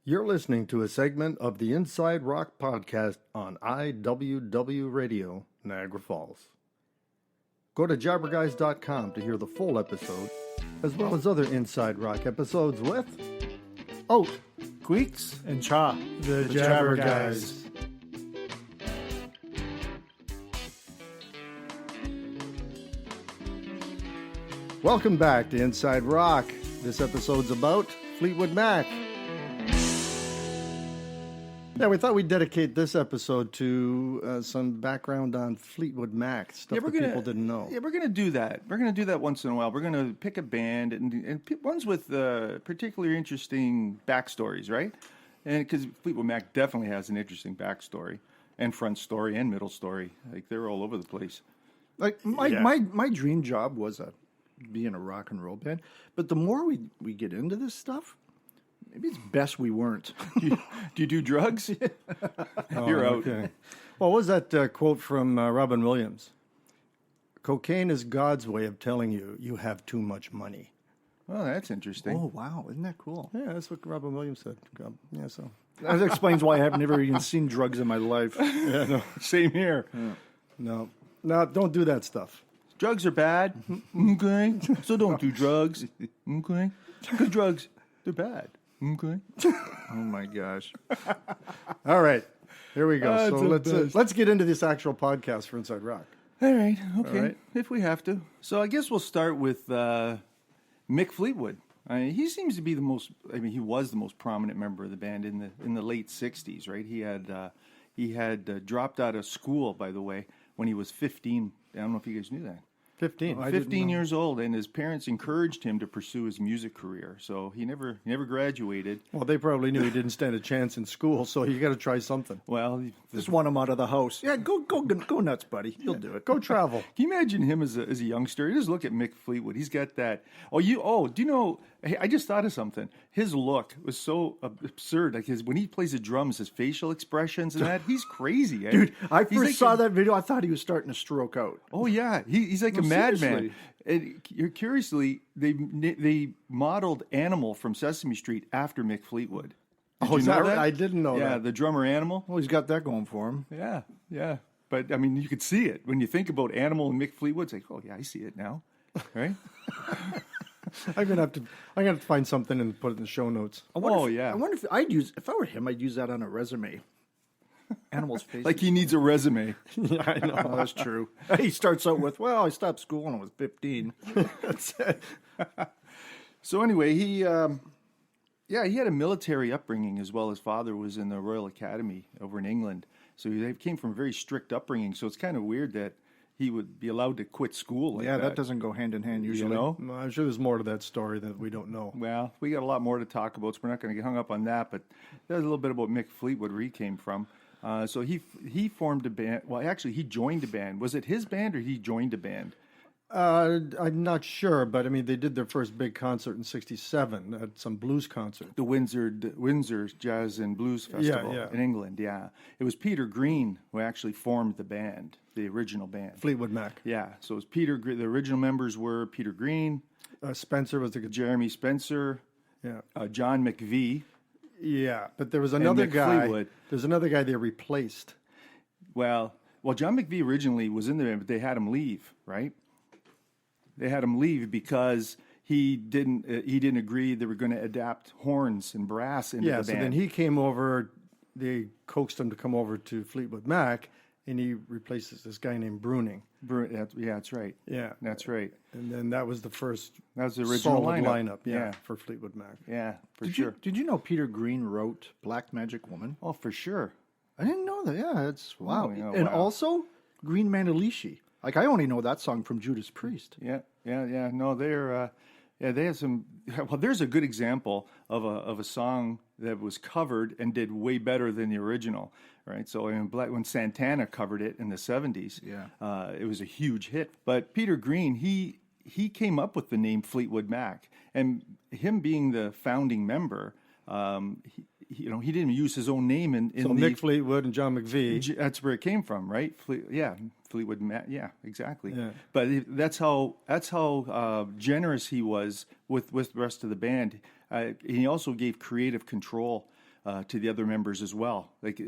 You're listening to a segment of the Inside Rock podcast on IWW Radio, Niagara Falls. Go to jabberguys.com to hear the full episode, as well as other Inside Rock episodes with Oat, Queeks, and Cha, the Jabberguys. Welcome back to Inside Rock. This episode's about Fleetwood Mac. Yeah, we thought we'd dedicate this episode to some background on Fleetwood Mac, stuff that people didn't know. Yeah, we're going to do that. We're going to do that once in a while. We're going to pick a band and ones with particularly interesting backstories, right? And because Fleetwood Mac definitely has an interesting backstory and front story and middle story. Like, they're all over the place. Like, my dream job was being a rock and roll band. But the more we get into this stuff, maybe it's best we weren't. Do you do drugs? You're out. Okay. Well, what was that quote from Robin Williams? Cocaine is God's way of telling you have too much money. Oh, that's interesting. Oh, wow. Isn't that cool? Yeah, that's what Robin Williams said. Yeah, so. That explains why I have never even seen drugs in my life. Yeah, no. Same here. Yeah. No, don't do that stuff. Drugs are bad. Okay. So don't do drugs. Okay. Because drugs, they're bad. Okay. Oh, my gosh. All right. Here we go. So let's get into this actual podcast for Inside Rock. All right. Okay. All right. If we have to. So I guess we'll start with Mick Fleetwood. He seems to be he was the most prominent member of the band in the late 60s, right? He had dropped out of school, by the way, when he was 15. I don't know if you guys knew that. 15. 15 years old, and his parents encouraged him to pursue his music career. So he never graduated. Well, they probably knew he didn't stand a chance in school, so you got to try something. Well, Just want him out of the house. Yeah, go nuts, buddy. You'll do it. Go travel. Can you imagine him as a youngster? Just look at Mick Fleetwood. He's got that. Do you know? Hey, I just thought of something. His look was so absurd. Like when he plays the drums, his facial expressions and that, he's crazy. Dude, I first saw that video. I thought he was starting to stroke out. Oh yeah, he's like a madman. And curiously, they modeled Animal from Sesame Street after Mick Fleetwood. Did you is know that right? I didn't know that. Yeah, the drummer Animal. Well, he's got that going for him. Yeah. But I mean, you could see it when you think about Animal and Mick Fleetwood. It's like, oh yeah, I see it now, right? I'm gonna have to find something and put it in the show notes. I wonder if if I were him, I'd use that on a resume. Animal's face. Like he needs a resume. Yeah, I know. Oh, that's true. He starts out with, "Well, I stopped school when I was 15." That's it. So anyway, he had a military upbringing as well. His father was in the Royal Academy over in England, so they came from a very strict upbringing. So it's kind of weird that he would be allowed to quit school like that. That doesn't go hand in hand usually. You know? No, I'm sure there's more to that story that we don't know. Well, we got a lot more to talk about, so we're not going to get hung up on that. But there's a little bit about Mick Fleetwood, where he came from. So he formed a band. Well, actually, he joined a band. Was it his band or he joined a band? I'm not sure, but I mean, they did their first big concert in '67 at some blues concert. The Windsor Jazz and Blues Festival in England. Yeah, it was Peter Green who actually formed the band, the original band. Fleetwood Mac. Yeah, so it was Peter. The original members were Peter Green, Spencer was the Jeremy Spencer, John McVie. Yeah, but there was another guy. Fleetwood. There's another guy they replaced. Well, John McVie originally was in the band, but they had him leave, right? They had him leave because he didn't agree they were going to adapt horns and brass into the band. Yeah, so then he came over. They coaxed him to come over to Fleetwood Mac, and he replaces this guy named Bruning. That's right. Yeah, that's right. And then that was the first. That was the original lineup. For Fleetwood Mac. Yeah, for sure. Did you know Peter Green wrote Black Magic Woman? Oh, for sure. I didn't know that. Yeah, it's wow. And also Green Manalishi. Like, I only know that song from Judas Priest. Yeah. No, they have some. Well, there's a good example of a song that was covered and did way better than the original, right? So when Santana covered it in the '70s, it was a huge hit. But Peter Green, he came up with the name Fleetwood Mac, and him being the founding member. He didn't use his own name in Mick Fleetwood and John McVie. That's where it came from, right? Fleetwood Mac. Yeah, exactly. Yeah. But that's how generous he was with the rest of the band. He also gave creative control to the other members as well. Like,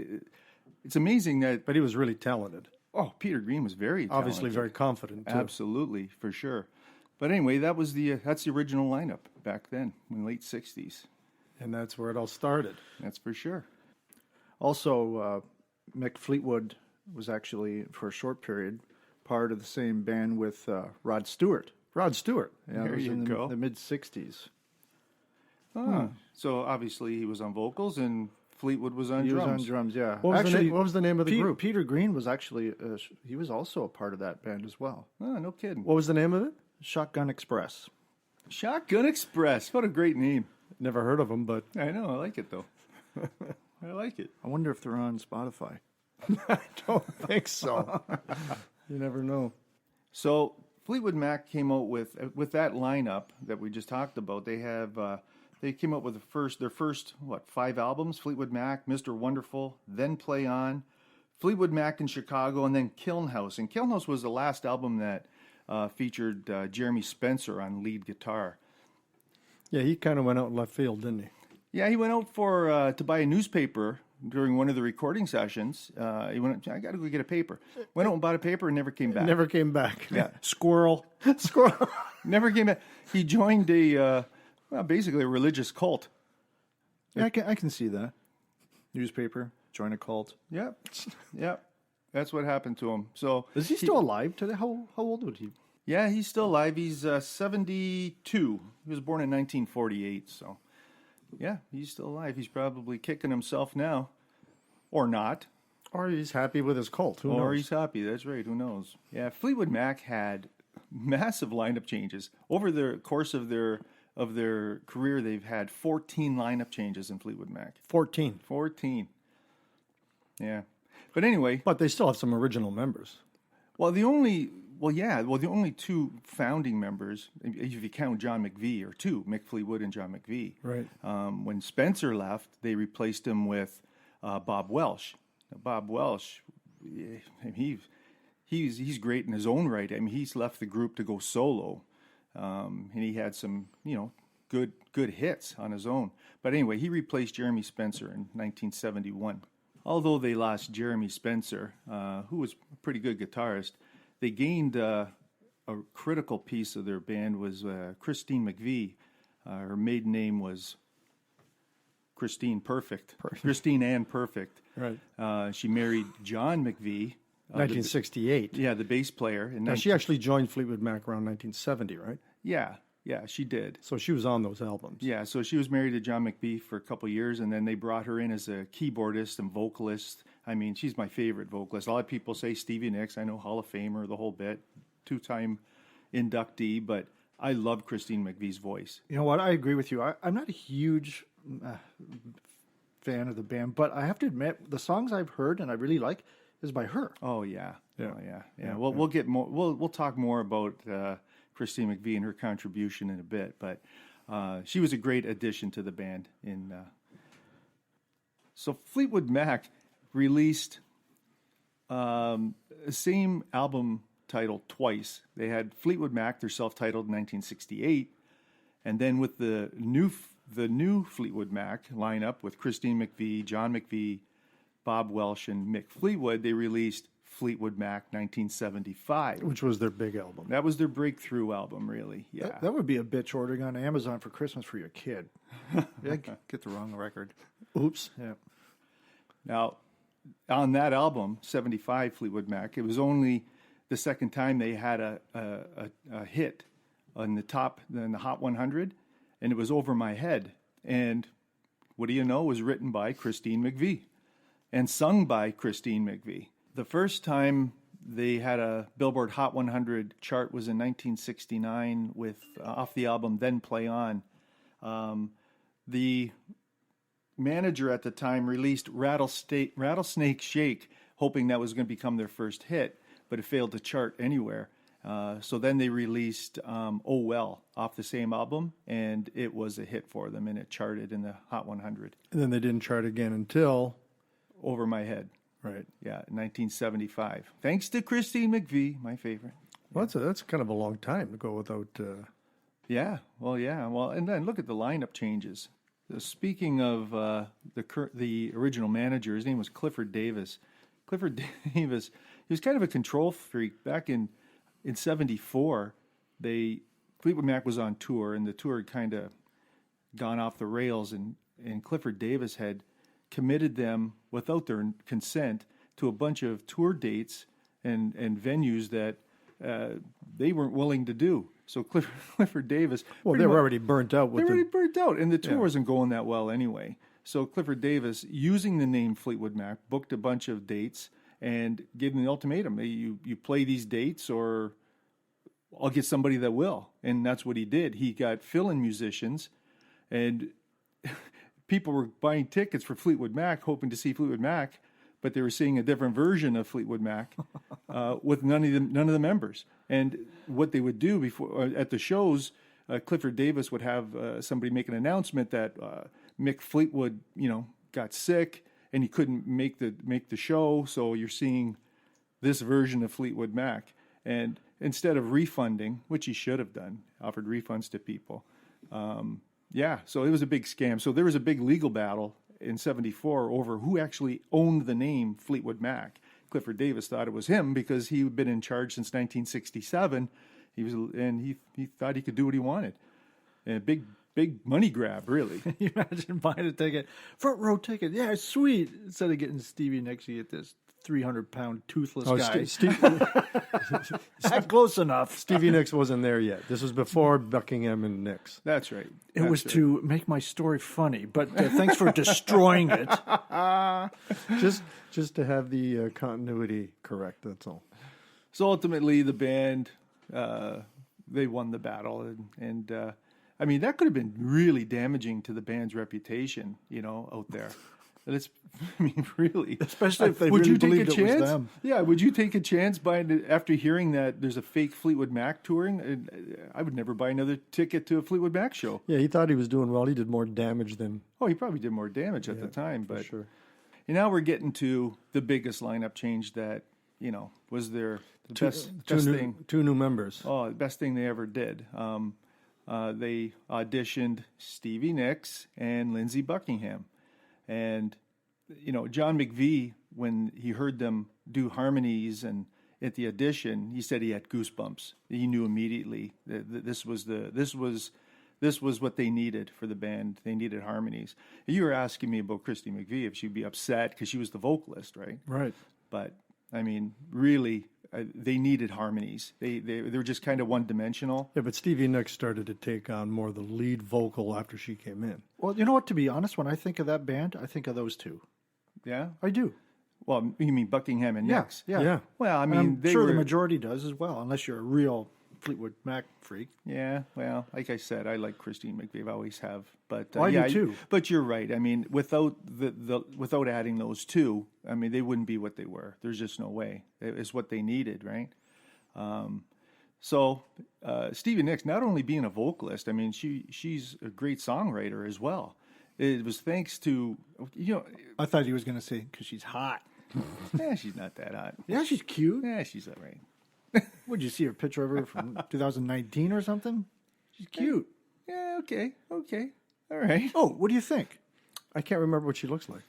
it's amazing that. But he was really talented. Oh, Peter Green was very talented. Obviously very confident, too. Absolutely, for sure. But anyway, that's the original lineup back then, in the late 60s. And that's where it all started. That's for sure. Also, Mick Fleetwood was actually, for a short period, part of the same band with Rod Stewart. Rod Stewart. Yeah, There it was you in go. the mid-60s. So obviously he was on vocals and Fleetwood was on He drums. was on drums, yeah. What was the name of the group? Peter Green was actually, he was also a part of that band as well. Oh, no kidding. What was the name of it? Shotgun Express. Shotgun Express. What a great name. Never heard of them, but I know. I like it, though. I like it. I wonder if they're on Spotify. I don't think so. You never know. So Fleetwood Mac came out with that lineup that we just talked about. They came up with their first 5 albums: Fleetwood Mac, Mr. Wonderful, then Play On, Fleetwood Mac in Chicago, and then Kiln House. And Kiln House was the last album that featured Jeremy Spencer on lead guitar. Yeah, he kind of went out in left field, didn't he? Yeah, he went out for to buy a newspaper during one of the recording sessions. He went, I got to go get a paper. Went out and bought a paper and never came back. Never came back. Yeah. Squirrel. Never came back. He joined basically a religious cult. Yeah, I can see that. Newspaper, join a cult. Yep. Yep. That's what happened to him. So Is he still alive today? How old would he? Yeah, he's still alive. He's 72. He was born in 1948. So, yeah, he's still alive. He's probably kicking himself now, or not. Or he's happy with his cult. Who Or knows? he's happy. That's right. Who knows? Yeah, Fleetwood Mac had massive lineup changes over the course of their career. They've had 14 lineup changes in Fleetwood Mac. 14. 14. Yeah, but anyway. But they still have some original members. Well, the only 2 founding members, if you count John McVie, or 2, Mick Fleetwood and John McVie. Right. When Spencer left, they replaced him with Bob Welsh. Now, Bob Welsh, he's great in his own right. I mean, he's left the group to go solo, and he had some good hits on his own. But anyway, he replaced Jeremy Spencer in 1971. Although they lost Jeremy Spencer, who was a pretty good guitarist, they gained a critical piece of their band was Christine McVie. Her maiden name was Christine Perfect. Christine Ann Perfect. Right. She married John McVie. 1968. The bass player. Now, she actually joined Fleetwood Mac around 1970, right? Yeah, she did. So she was on those albums. Yeah, so she was married to John McVie for a couple of years, and then they brought her in as a keyboardist and vocalist. I mean, she's my favorite vocalist. A lot of people say Stevie Nicks. I know, Hall of Famer, the whole bit, 2-time inductee, but I love Christine McVie's voice. You know what? I agree with you. I'm not a huge fan of the band, but I have to admit, the songs I've heard and I really like is by her. Oh yeah. Yeah. Oh yeah. Well, we'll get more. We'll talk more about Christine McVie and her contribution in a bit, but she was a great addition to the band. So Fleetwood Mac released the same album title twice. They had Fleetwood Mac, their self-titled, in 1968, and then with the new Fleetwood Mac lineup with Christine McVie, John McVie, Bob Welsh, and Mick Fleetwood, they released Fleetwood Mac 1975. Which was their big album. That was their breakthrough album, really. Yeah. That would be a bitch ordering on Amazon for Christmas for your kid. Yeah, get the wrong record. Oops. Yeah. Now, on that album, 75 Fleetwood Mac, it was only the second time they had a hit on the top, in the Hot 100, and it was Over My Head. And what do you know, it was written by Christine McVie and sung by Christine McVie. The first time they had a Billboard Hot 100 chart was in 1969 with off the album Then Play On. The manager at the time released Rattlesnake Shake, hoping that was going to become their first hit, but it failed to chart anywhere. So then they released Oh Well off the same album, and it was a hit for them, and it charted in the Hot 100. And then they didn't chart again until... Over My Head. Right. Yeah, 1975. Thanks to Christine McVie, my favorite. Well, that's kind of a long time to go without... Yeah, well, and then look at the lineup changes. Speaking of the original manager, his name was Clifford Davis. Clifford Davis, he was kind of a control freak. Back in '74, Fleetwood Mac was on tour, and the tour had kind of gone off the rails, and Clifford Davis had committed them without their consent to a bunch of tour dates and venues that they weren't willing to do. So Clifford Davis... Well, they were already burnt out. Burnt out, and the tour wasn't going that well anyway. So Clifford Davis, using the name Fleetwood Mac, booked a bunch of dates and gave them the ultimatum. You play these dates or I'll get somebody that will. And that's what he did. He got fill-in musicians, and people were buying tickets for Fleetwood Mac, hoping to see Fleetwood Mac, but they were seeing a different version of Fleetwood Mac with none of the members. And what they would do before at the shows, Clifford Davis would have somebody make an announcement that Mick Fleetwood, got sick and he couldn't make the show. So you're seeing this version of Fleetwood Mac. And instead of refunding, which he should have done, offered refunds to people. So it was a big scam. So there was a big legal battle in '74 over who actually owned the name Fleetwood Mac. Clifford Davis thought it was him because he had been in charge since 1967. He thought he could do what he wanted. And a big money grab, really. You imagine buying a ticket, front row ticket, yeah, sweet. Instead of getting Stevie Nicks, you get this 300-pound toothless guy. Not close enough. Stevie Nicks wasn't there yet. This was before Buckingham and Nicks. That's right. It was to make my story funny, but thanks for destroying it. Just to have the continuity correct, that's all. So ultimately, the band, they won the battle. And I mean, that could have been really damaging to the band's reputation, out there. Really. Especially if they really believed it was them. Yeah, would you take a chance after hearing that there's a fake Fleetwood Mac touring? I would never buy another ticket to a Fleetwood Mac show. Yeah, he thought he was doing well. He did more damage than... Oh, he probably did more damage at the time. But sure. And now we're getting to the biggest lineup change that, was their best thing. Two new members. Oh, the best thing they ever did. They auditioned Stevie Nicks and Lindsey Buckingham. And, John McVie, when he heard them do harmonies and at the audition, he said he had goosebumps. He knew immediately that this was what they needed for the band. They needed harmonies. You were asking me about Christy McVie, if she'd be upset because she was the vocalist, right? Right. But, I mean, really, they needed harmonies. They were just kind of one-dimensional. Yeah, but Stevie Nicks started to take on more the lead vocal after she came in. Well, you know what? To be honest, when I think of that band, I think of those two. Yeah? I do. Well, you mean Buckingham and Nicks? Yeah. Well, I mean, I'm sure the majority does as well, unless you're a real Fleetwood Mac freak. Yeah, well, like I said, I like Christine McVie. I always have. But I do too. But you're right. I mean, without without adding those two, I mean, they wouldn't be what they were. There's just no way. It's what they needed, right? So Stevie Nicks, not only being a vocalist, I mean, she's a great songwriter as well. It was thanks to, I thought he was going to say, because she's hot. Yeah, she's not that hot. Yeah, she's cute. Yeah, she's all right. Would you see a picture of her from 2019 or something? She's cute. Yeah, okay. All right. Oh, what do you think? I can't remember what she looks like.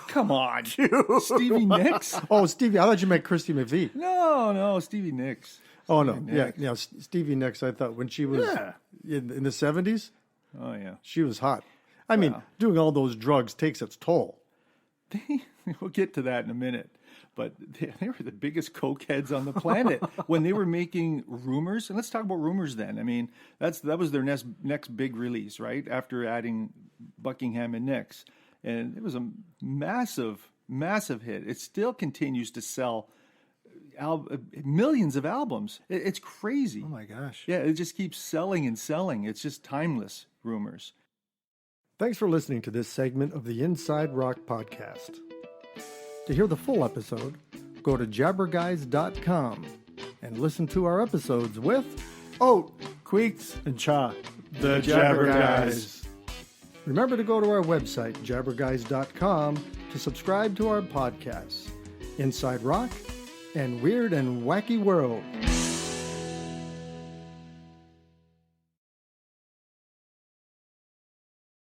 Come on, Stevie Nicks? Oh, Stevie. I thought you meant Christy McVie. No, Stevie Nicks. Oh, no. Yeah, Stevie Nicks, I thought when she was in the 70s, oh, yeah, she was hot. I mean, doing all those drugs takes its toll. We'll get to that in a minute. But they were the biggest cokeheads on the planet when they were making Rumors. And let's talk about Rumors then. I mean, that was their next big release, right? After adding Buckingham and Nicks. And it was a massive, massive hit. It still continues to sell millions of albums. It's crazy. Oh, my gosh. Yeah, it just keeps selling and selling. It's just timeless, Rumors. Thanks for listening to this segment of the Inside Rock Podcast. To hear the full episode, go to jabberguys.com and listen to our episodes with Oat, Queeks, and Cha, the Jabberguys. Remember to go to our website, jabberguys.com, to subscribe to our podcasts, Inside Rock and Weird and Wacky World.